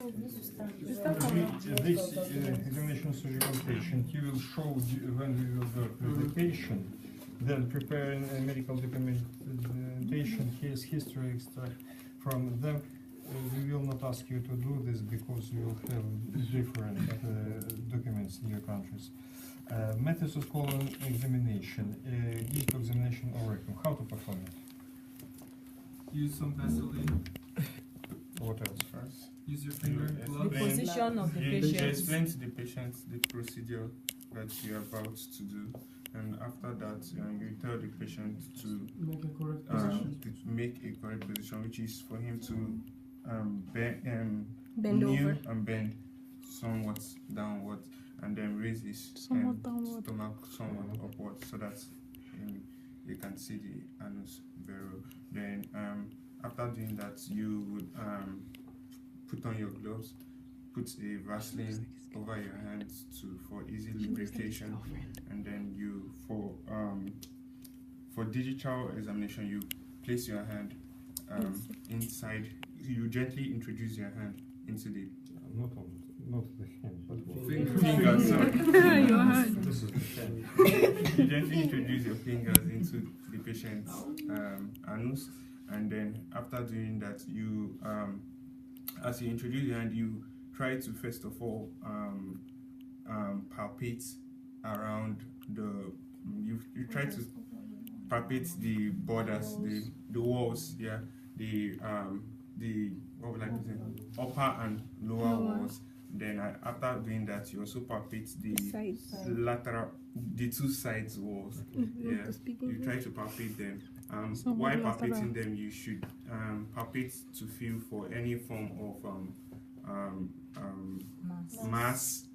This examination surgical patient, you will show when we will work with the patient, then preparing a medical documentation, case history extract from them. We will not ask you to do this because you will have different documents in your countries. Methods of colon examination, digital examination or rectum. How to perform it? Use some Vaseline. What else? First? Use your finger The gloves. position of the You patient. explain to the patient the procedure that you are about to do, and after that, you tell the patient to Make a correct position. make a correct position, which is for him to Bend kneel over. and bend somewhat downward, and then raise his Somewhat downward. stomach somewhat upward, so that you can see the anus very well. Then after doing that, you would put on your gloves, put a Vaseline over your hands for easy lubrication, and then you for digital examination, you place your hand inside. You gently introduce your hand into the Not the hand, but finger. Sorry. Your hand. This is the hand. You gently introduce your fingers into the patient's anus, and then after doing that, you as you introduce your hand, you try to first of all palpate around you try to palpate the borders, the walls, the what would I say, upper and lower walls. Then after doing that, you also palpate the the two sides walls. You try to palpate them. While palpating them, you should palpate to feel for any form of mass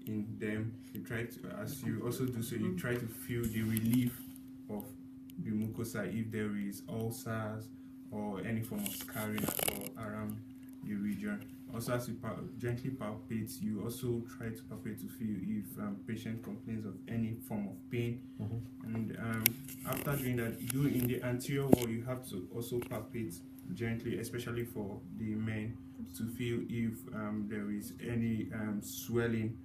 in them. You try to, as you also do so, you try to feel the relief of the mucosa if there is ulcers or any form of scarring at all around the region. Also, as you gently palpate, you also try to palpate to feel if patient complains of any form of pain. And after doing that, you in the anterior wall, you have to also palpate gently, especially for the men, to feel if there is any swelling.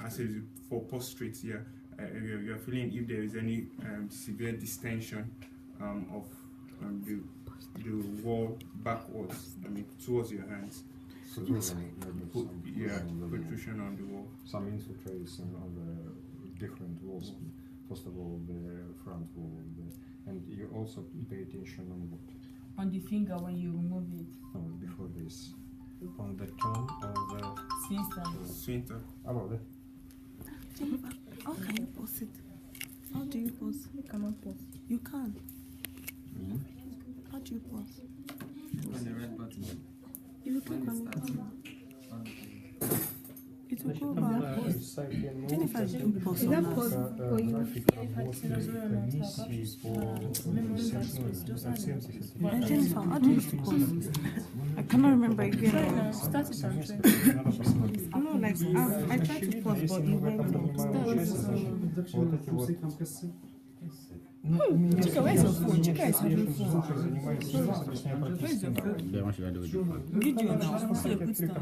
As for prostrate here, you're feeling if there is any severe distension of the wall backwards, towards your hands. Protrusion on the wall. Some infiltration on the different walls. First of all, the front wall, and you also pay attention on what? On the finger when you remove it. No, before this. On the tongue or the Sphincter. about it. How can you pause it? How do you pause? You cannot pause. You can. How do you pause? On the red button. If you click on it, it will go back. Jennifer, you do pause on that. And Jennifer, how do you use to pause? I cannot remember again. Start it and try. No, like I tried to pause, but it went off. Chica, where's your phone? Chica is having phone. Занимается Video now. So you put down.